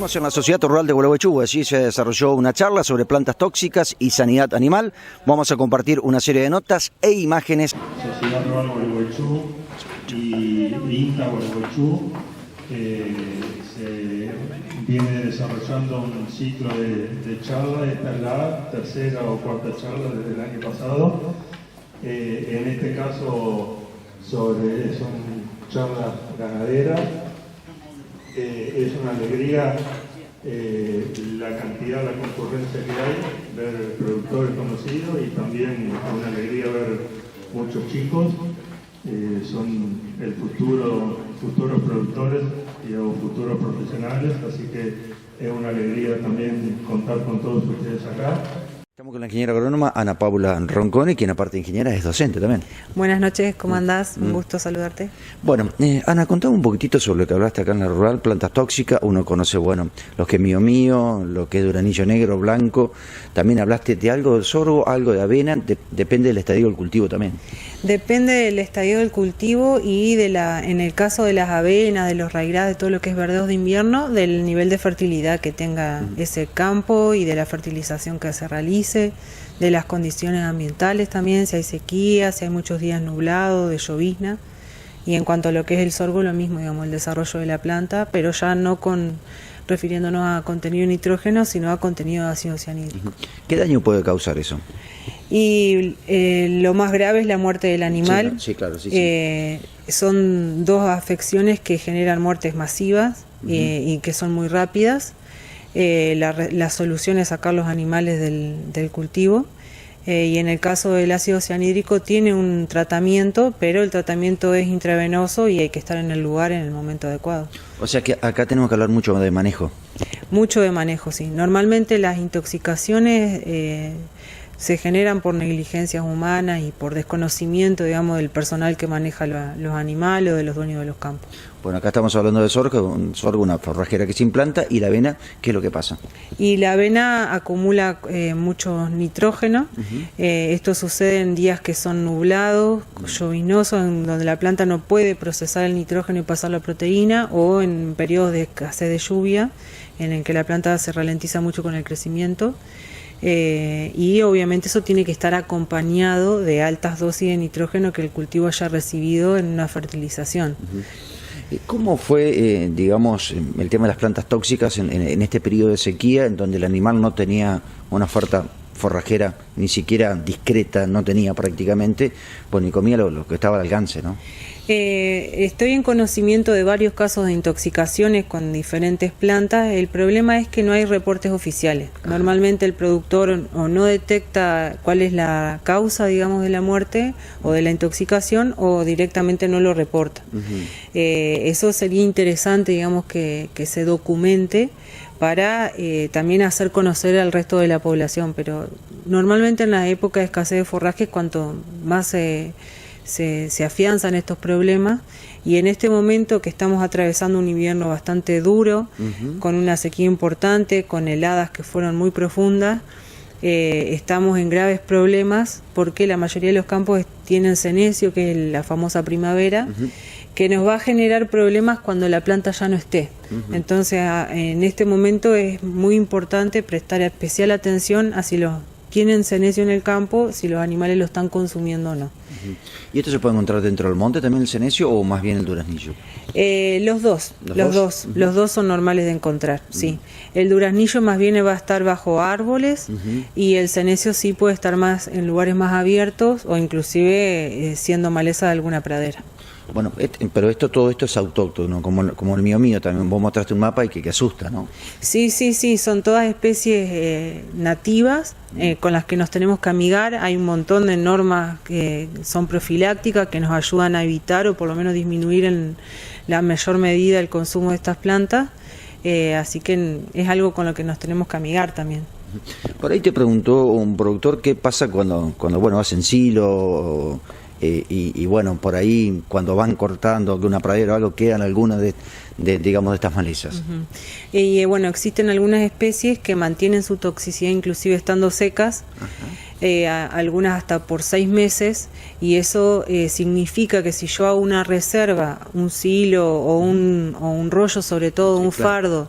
Estamos en la Sociedad Rural de Gualeguaychú. Allí se desarrolló una charla sobre plantas tóxicas y sanidad animal. Vamos a compartir una serie de notas e imágenes. Sociedad Rural Gualeguaychú y INTA Gualeguaychú se viene desarrollando un ciclo de charla. Esta es la tercera o cuarta charla desde el año pasado. En este caso son charlas ganaderas. Es una alegría la cantidad, la concurrencia que hay, ver productores conocidos y también una alegría ver muchos chicos, son el futuros productores o futuros profesionales, así que es una alegría también contar con todos ustedes acá. Estamos con la ingeniera agrónoma Ana Paula Ronconi, quien aparte de ingeniera es docente también. Buenas noches, ¿cómo andás? Un gusto saludarte. Bueno, Ana, contame un poquitito sobre lo que hablaste acá en la rural, plantas tóxicas. Uno conoce, bueno, lo que es mío, lo que es duranillo negro, blanco. También hablaste de algo del sorgo, algo de avena, depende del estadio del cultivo también. Depende del estadio del cultivo y en el caso de las avenas, de los raigras, de todo lo que es verdeos de invierno, del nivel de fertilidad que tenga ese campo y de la fertilización que se realice, de las condiciones ambientales también, si hay sequía, si hay muchos días nublados, de llovizna. Y en cuanto a lo que es el sorgo, lo mismo, digamos, el desarrollo de la planta, pero ya no refiriéndonos a contenido de nitrógeno, sino a contenido de ácido cianhídrico. ¿Qué daño puede causar eso? Y lo más grave es la muerte del animal. Sí, claro. Son dos afecciones que generan muertes masivas y que son muy rápidas. La solución es sacar los animales del cultivo. Y en el caso del ácido cianhídrico tiene un tratamiento, pero el tratamiento es intravenoso y hay que estar en el lugar en el momento adecuado. O sea que acá tenemos que hablar mucho de manejo. Mucho de manejo, sí. Normalmente las intoxicaciones se generan por negligencias humanas y por desconocimiento, digamos, del personal que maneja los animales o de los dueños de los campos. Bueno, acá estamos hablando de sorgo, una forrajera que se implanta, y la avena, ¿qué es lo que pasa? Y la avena acumula mucho nitrógeno. Esto sucede en días que son nublados, lloviznosos, en donde la planta no puede procesar el nitrógeno y pasarlo a proteína, o en periodos de escasez de lluvia, en el que la planta se ralentiza mucho con el crecimiento. Y obviamente eso tiene que estar acompañado de altas dosis de nitrógeno que el cultivo haya recibido en una fertilización. ¿Cómo fue, digamos, el tema de las plantas tóxicas en este periodo de sequía, en donde el animal no tenía una oferta forrajera ni siquiera discreta, no tenía prácticamente, pues ni comía lo que estaba al alcance, ¿no? Estoy en conocimiento de varios casos de intoxicaciones con diferentes plantas. El problema es que no hay reportes oficiales. Normalmente el productor o no detecta cuál es la causa, digamos, de la muerte o de la intoxicación, o directamente no lo reporta. Eso sería interesante, digamos, que se documente para también hacer conocer al resto de la población, pero normalmente en la época de escasez de forrajes, cuanto más se afianzan estos problemas, y en este momento que estamos atravesando un invierno bastante duro, con una sequía importante, con heladas que fueron muy profundas, estamos en graves problemas porque la mayoría de los campos tienen senecio, que es la famosa primavera, que nos va a generar problemas cuando la planta ya no esté. Entonces, en este momento es muy importante prestar especial atención a si tienen senecio en el campo, si los animales lo están consumiendo o no. ¿Y esto se puede encontrar dentro del monte también, el senecio, o más bien el duraznillo? Los dos son normales de encontrar, sí. El duraznillo más bien va a estar bajo árboles, y el senecio sí puede estar más en lugares más abiertos, o inclusive siendo maleza de alguna pradera. Bueno, pero todo esto es autóctono, como el mío también. Vos mostraste un mapa y que asusta, ¿no? Sí, son todas especies nativas con las que nos tenemos que amigar. Hay un montón de normas que son profilácticas, que nos ayudan a evitar o por lo menos disminuir en la mayor medida el consumo de estas plantas. Así que es algo con lo que nos tenemos que amigar también. Por ahí te preguntó un productor qué pasa cuando bueno, hacen silo. Y bueno, por ahí cuando van cortando una pradera o algo, quedan algunas de digamos, de estas malezas. Y bueno, existen algunas especies que mantienen su toxicidad inclusive estando secas, algunas hasta por 6 meses, y eso significa que si yo hago una reserva, un silo o un rollo, sobre todo un fardo,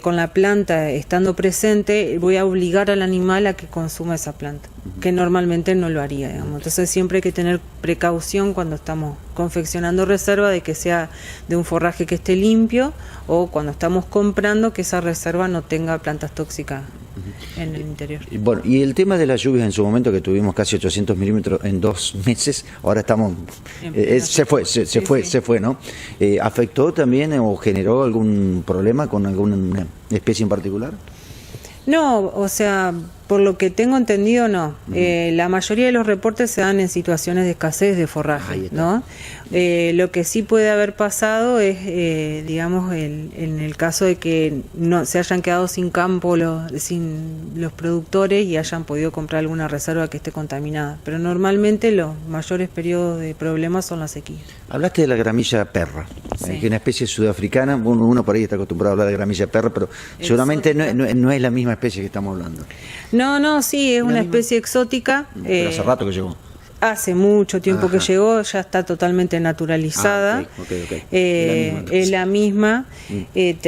con la planta estando presente, voy a obligar al animal a que consuma esa planta, que normalmente no lo haría, digamos. Entonces siempre hay que tener precaución cuando estamos confeccionando reserva de que sea de un forraje que esté limpio, o cuando estamos comprando que esa reserva no tenga plantas tóxicas en el interior. Bueno, y el tema de las lluvias en su momento, que tuvimos casi 800 milímetros en 2 meses, ahora estamos, se fue, ¿no? ¿Afectó también o generó algún problema con alguna especie en particular? No, o sea, por lo que tengo entendido, no. La mayoría de los reportes se dan en situaciones de escasez de forraje, ¿no? Lo que sí puede haber pasado es, digamos, en el caso de que no se hayan quedado sin campo sin los productores y hayan podido comprar alguna reserva que esté contaminada. Pero normalmente los mayores periodos de problemas son las sequías. Hablaste de la gramilla perra, sí, que es una especie sudafricana. Uno por ahí está acostumbrado a hablar de gramilla perra, pero seguramente no es la misma especie que estamos hablando. No, sí, es una especie exótica. Pero hace rato que llegó. Hace mucho tiempo que llegó, ya está totalmente naturalizada. Es la misma.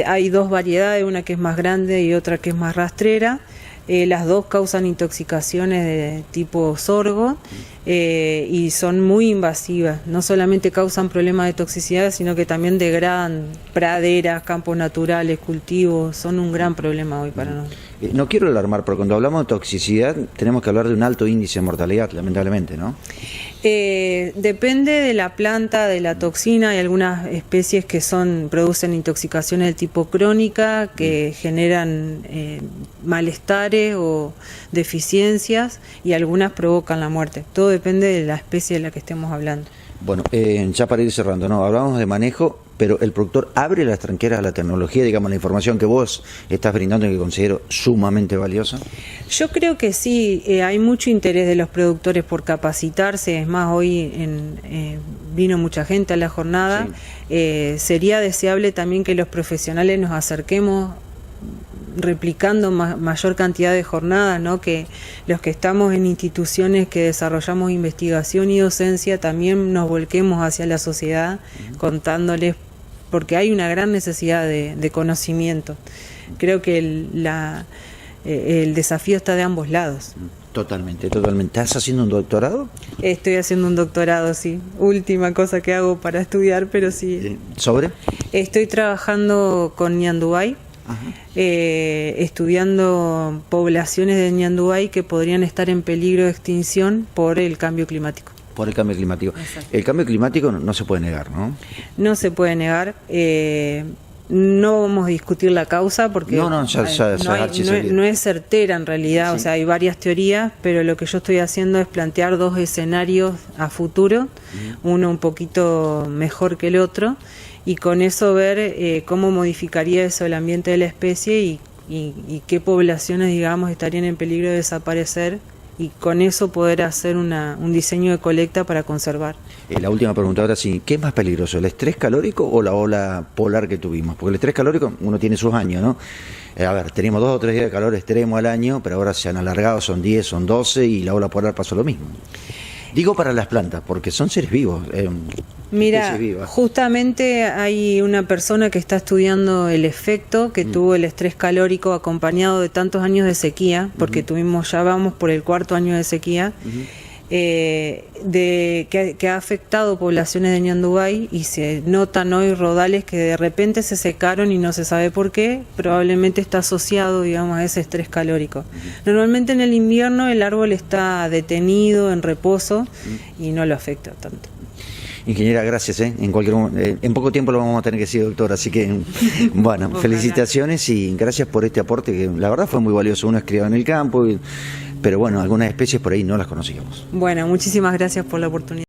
Hay 2 variedades, una que es más grande y otra que es más rastrera. Las dos causan intoxicaciones de tipo sorgo y son muy invasivas. No solamente causan problemas de toxicidad, sino que también degradan praderas, campos naturales, cultivos. Son un gran problema hoy para nosotros. No quiero alarmar, pero cuando hablamos de toxicidad tenemos que hablar de un alto índice de mortalidad, lamentablemente, ¿no? Depende de la planta, de la toxina. Hay algunas especies que producen intoxicaciones del tipo crónica, que generan malestares o deficiencias, y algunas provocan la muerte. Todo depende de la especie de la que estemos hablando. Bueno, ya para ir cerrando, ¿no? Hablamos de manejo, pero el productor abre las tranqueras a la tecnología, digamos, la información que vos estás brindando y que considero sumamente valiosa. Yo creo que sí, hay mucho interés de los productores por capacitarse. Es más, hoy vino mucha gente a la jornada. Sí. Sería deseable también que los profesionales nos acerquemos replicando mayor cantidad de jornadas, ¿no? Que los que estamos en instituciones que desarrollamos investigación y docencia también nos volquemos hacia la sociedad, contándoles, porque hay una gran necesidad de conocimiento. Creo que el desafío está de ambos lados. Totalmente. ¿Estás haciendo un doctorado? Estoy haciendo un doctorado, sí. Última cosa que hago para estudiar, pero sí. ¿Sobre? Estoy trabajando con ñandúay. Estudiando poblaciones de ñandúay que podrían estar en peligro de extinción por el cambio climático. Por el cambio climático. Exacto. El cambio climático no se puede negar, ¿no? No se puede negar. No vamos a discutir la causa porque no es certera en realidad. Sí. O sea, hay varias teorías, pero lo que yo estoy haciendo es plantear 2 escenarios a futuro, uno un poquito mejor que el otro, y con eso ver cómo modificaría eso el ambiente de la especie y qué poblaciones, digamos, estarían en peligro de desaparecer, y con eso poder hacer un diseño de colecta para conservar. La última pregunta ahora sí, ¿qué es más peligroso, el estrés calórico o la ola polar que tuvimos? Porque el estrés calórico, uno tiene sus años, ¿no? A ver, teníamos 2 o 3 días de calor extremo al año, pero ahora se han alargado, son 10, son 12, y la ola polar pasó lo mismo. Digo para las plantas, porque son seres vivos. Mira, justamente hay una persona que está estudiando el efecto que tuvo el estrés calórico acompañado de tantos años de sequía, porque ya vamos por el 4º año de sequía, que ha afectado poblaciones de ñandúay, y se notan hoy rodales que de repente se secaron y no se sabe por qué. Probablemente está asociado, digamos, a ese estrés calórico. Normalmente en el invierno el árbol está detenido, en reposo, y no lo afecta tanto. Ingeniera, gracias. En poco tiempo lo vamos a tener que decir, doctor. Así que, bueno, felicitaciones y gracias por este aporte que la verdad fue muy valioso. Uno es criado en el campo, pero bueno, algunas especies por ahí no las conocíamos. Bueno, muchísimas gracias por la oportunidad.